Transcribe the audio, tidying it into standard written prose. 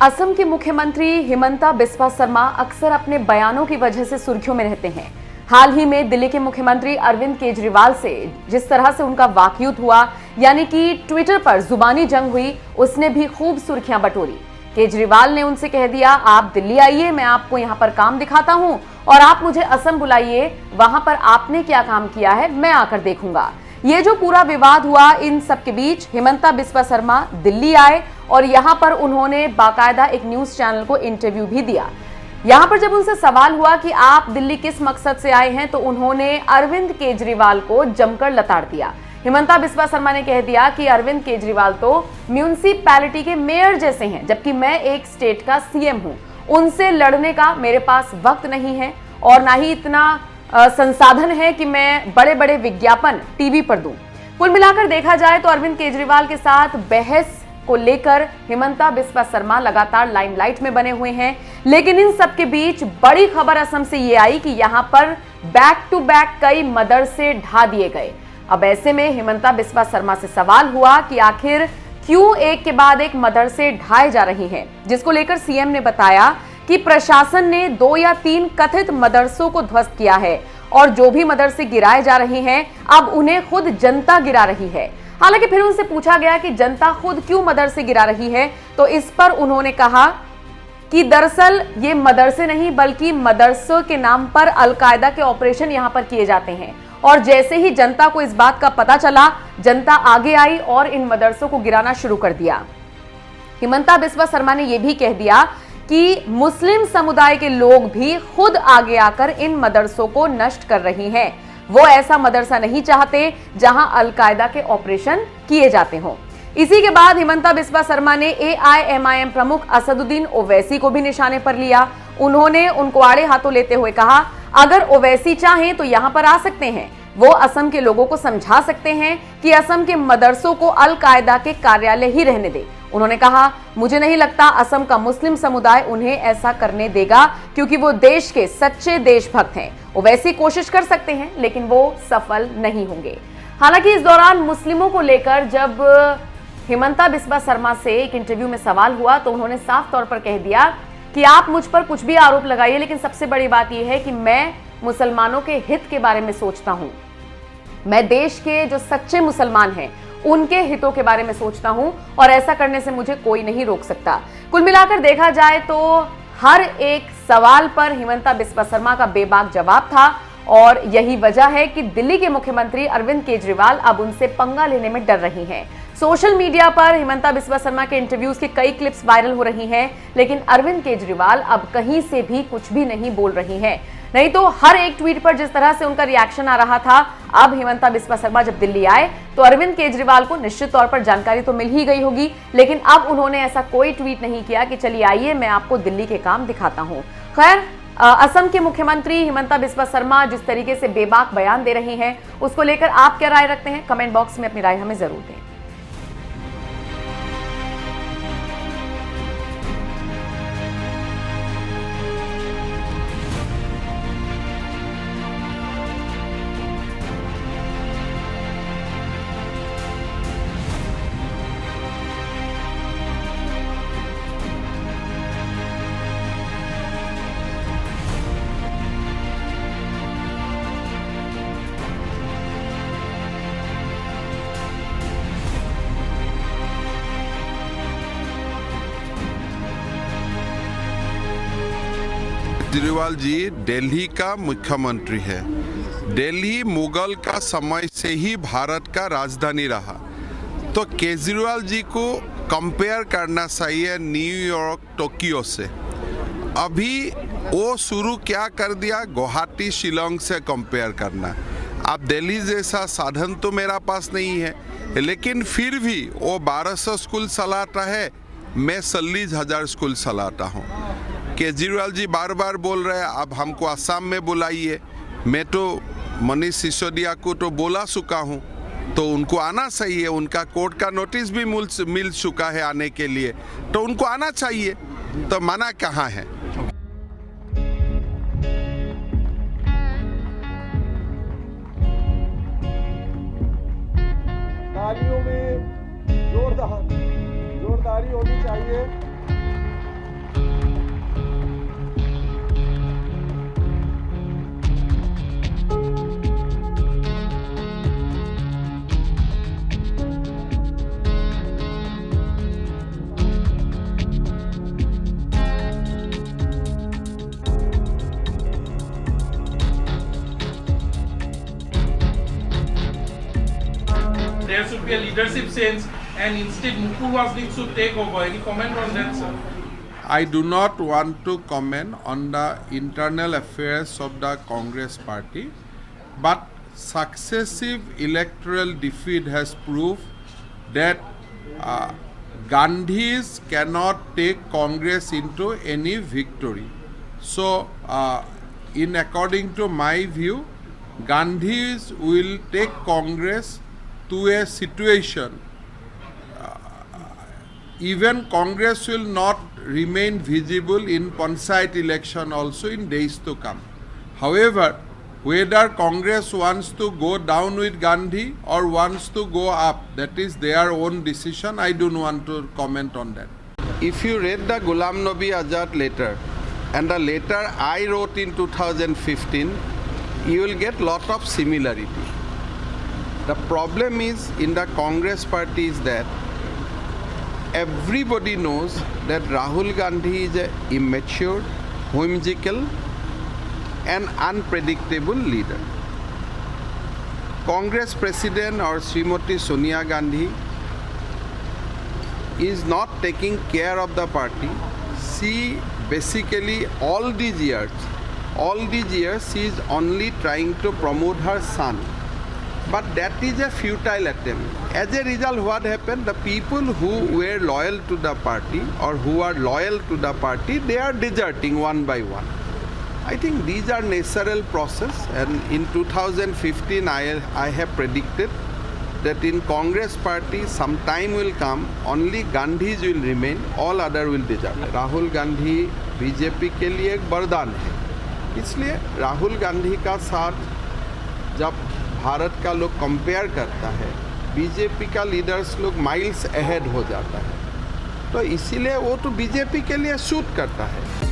असम के मुख्यमंत्री हिमंता बिस्वा शर्मा अक्सर अपने बयानों की वजह से सुर्खियों में रहते हैं। हाल ही में दिल्ली के मुख्यमंत्री अरविंद केजरीवाल से जिस तरह से उनका वाकयुद्ध हुआ, यानी कि ट्विटर पर जुबानी जंग हुई, उसने भी खूब सुर्खियां बटोरी। केजरीवाल ने उनसे कह दिया, आप दिल्ली आइए, मैं आपको यहां पर काम दिखाता हूं और आप मुझे असम बुलाइए, वहां पर आपने क्या काम किया है मैं आकर देखूंगा। ये जो पूरा विवाद हुआ, इन सब के बीच हिमंता बिस्वा शर्मा दिल्ली आए और यहां पर उन्होंने बाकायदा एक न्यूज चैनल को इंटरव्यू भी दिया। यहां पर जब उनसे सवाल हुआ कि आप दिल्ली किस मकसद से आए हैं, तो उन्होंने अरविंद केजरीवाल को जमकर लताड़ दिया। हिमंता बिस्वा शर्मा ने कह दिया कि अरविंद केजरीवाल तो म्यूनिसिपैलिटी के मेयर जैसे हैं, जबकि मैं एक स्टेट का सीएम हूं। उनसे लड़ने का मेरे पास वक्त नहीं है और ना ही इतना संसाधन है कि मैं बड़े बड़े विज्ञापन टीवी पर दूं। कुल मिलाकर देखा जाए तो अरविंद केजरीवाल के साथ बहस को लेकर हिमंता बिस्वा शर्मा लगातार लाइमलाइट में बने हुए हैं। लेकिन इन सब के बीच बड़ी खबर असम से ये आई कि यहां पर बैक टू बैक कई मदरसे ढा दिए गए। अब ऐसे में हिमंता बिस्वा शर्मा से सवाल हुआ कि आखिर क्यों एक के बाद एक मदरसे ढाए जा रही हैं, जिसको लेकर सीएम ने बताया कि प्रशासन ने 2 या 3 कथित मदरसों को ध्वस्त किया है और जो भी मदरसे गिराए जा रहे हैं, अब उन्हें खुद जनता गिरा रही है। हालांकि फिर उनसे पूछा गया कि जनता खुद क्यों मदरसे गिरा रही है, तो इस पर उन्होंने कहा कि दरअसल ये मदरसे नहीं बल्कि मदरसों के नाम पर अलकायदा के ऑपरेशन यहां पर किए जाते हैं। और जैसे ही जनता को इस बात का पता चला, जनता आगे आई और इन मदरसों को गिराना शुरू कर दिया। हिमंता बिस्वा शर्मा ने यह भी कह दिया कि मुस्लिम समुदाय के लोग भी खुद आगे आकर इन मदरसों को नष्ट कर रही हैं। वो ऐसा मदरसा नहीं चाहते जहां अलकायदा के ऑपरेशन किए जाते हों। इसी के बाद हिमंता बिस्वा शर्मा ने एआईएमआईएम प्रमुख असदुद्दीन ओवैसी को भी निशाने पर लिया। उन्होंने उनको आड़े हाथों लेते हुए कहा, अगर ओवैसी चाहें तो यहां पर आ सकते हैं, वो असम के लोगों को समझा सकते हैं कि असम के मदरसों को अलकायदा के कार्यालय ही रहने दे। उन्होंने कहा, मुझे नहीं लगता असम का मुस्लिम समुदाय उन्हें ऐसा करने देगा, क्योंकि वो देश के सच्चे देशभक्त हैं। ओवैसी कोशिश कर सकते हैं लेकिन वो सफल नहीं होंगे। हालांकि इस दौरान मुस्लिमों को लेकर जब हिमंता बिस्वा शर्मा से एक इंटरव्यू में सवाल हुआ, तो उन्होंने साफ तौर पर कह दिया कि आप मुझ पर कुछ भी आरोप लगाइए, लेकिन सबसे बड़ी बात यह है कि मैं मुसलमानों के हित के बारे में सोचता हूं। मैं देश के जो सच्चे मुसलमान हैं उनके हितों के बारे में सोचता हूं और ऐसा करने से मुझे कोई नहीं रोक सकता। कुल मिलाकर देखा जाए तो हर एक सवाल पर हिमंता बिस्वा शर्मा का बेबाक जवाब था और यही वजह है कि दिल्ली के मुख्यमंत्री अरविंद केजरीवाल अब उनसे पंगा लेने में डर रही हैं। सोशल मीडिया पर हिमंता बिस्वा शर्मा के इंटरव्यूज की कई क्लिप्स वायरल हो रही हैं, लेकिन अरविंद केजरीवाल अब कहीं से भी कुछ भी नहीं बोल रही हैं। नहीं तो हर एक ट्वीट पर जिस तरह से उनका रिएक्शन आ रहा था, अब हिमंता बिस्वा शर्मा जब दिल्ली आए तो अरविंद केजरीवाल को निश्चित तौर पर जानकारी तो मिल ही गई होगी, लेकिन अब उन्होंने ऐसा कोई ट्वीट नहीं किया कि चलिए आइए मैं आपको दिल्ली के काम दिखाता हूं। खैर, असम के मुख्यमंत्री हिमंता बिस्वा शर्मा जिस तरीके से बेबाक बयान दे रही हैं, उसको लेकर आप क्या राय रखते हैं? कमेंट बॉक्स में अपनी राय हमें जरूर दें। केजरीवाल जी दिल्ली का मुख्यमंत्री है। दिल्ली मुगल का समय से ही भारत का राजधानी रहा, तो केजरीवाल जी को कंपेयर करना चाहिए न्यूयॉर्क, टोक्यो से। अभी वो शुरू क्या कर दिया, गुवाहाटी, शिलोंग से कंपेयर करना। अब दिल्ली जैसा साधन तो मेरा पास नहीं है, लेकिन फिर भी वो 1200 स्कूल चलाता है, मैं 40,000 स्कूल चलाता हूँ। केजरीवाल जी बार बार बोल रहे हैं अब हमको असम में बुलाइए। मैं तो मनीष सिसोदिया को तो बोला चुका हूँ, तो उनको आना चाहिए। उनका कोर्ट का नोटिस भी मिल चुका है आने के लिए, तो उनको आना चाहिए, तो मना कहाँ है। तालियों में जोरदारी होनी चाहिए। a leadership sense and instead Mukul Wasnik should take over. Any comment on that, sir? I do not want to comment on the internal affairs of the Congress party, but successive electoral defeat has proved that Gandhis cannot take Congress into any victory. So, according to my view, Gandhis will take Congress to a situation. Even Congress will not remain visible in Panchayat election also in days to come. However, whether Congress wants to go down with Gandhi or wants to go up, that is their own decision. I don't want to comment on that. If you read the Ghulam Nabi Azad letter and the letter I wrote in 2015, you will get lot of similarity. The problem is in the Congress party is that everybody knows that Rahul Gandhi is an immature, whimsical and unpredictable leader. Congress President or Srimati Sonia Gandhi is not taking care of the party. She basically all these years she is only trying to promote her son. But that is a futile attempt. As a result, what happened? The people who were loyal to the party or who are loyal to the party, they are deserting one by one. I think these are natural process, and in 2015 I have predicted that in Congress party some time will come, only Gandhis will remain, all other will desert. Rahul Gandhi BJP के लिए एक वरदान है, इसलिए राहुल गांधी का साथ जब भारत का लोग कंपेयर करता है, बीजेपी का लीडर्स लोग माइल्स अहेड हो जाता है, तो इसीलिए वो तो बीजेपी के लिए सूट करता है।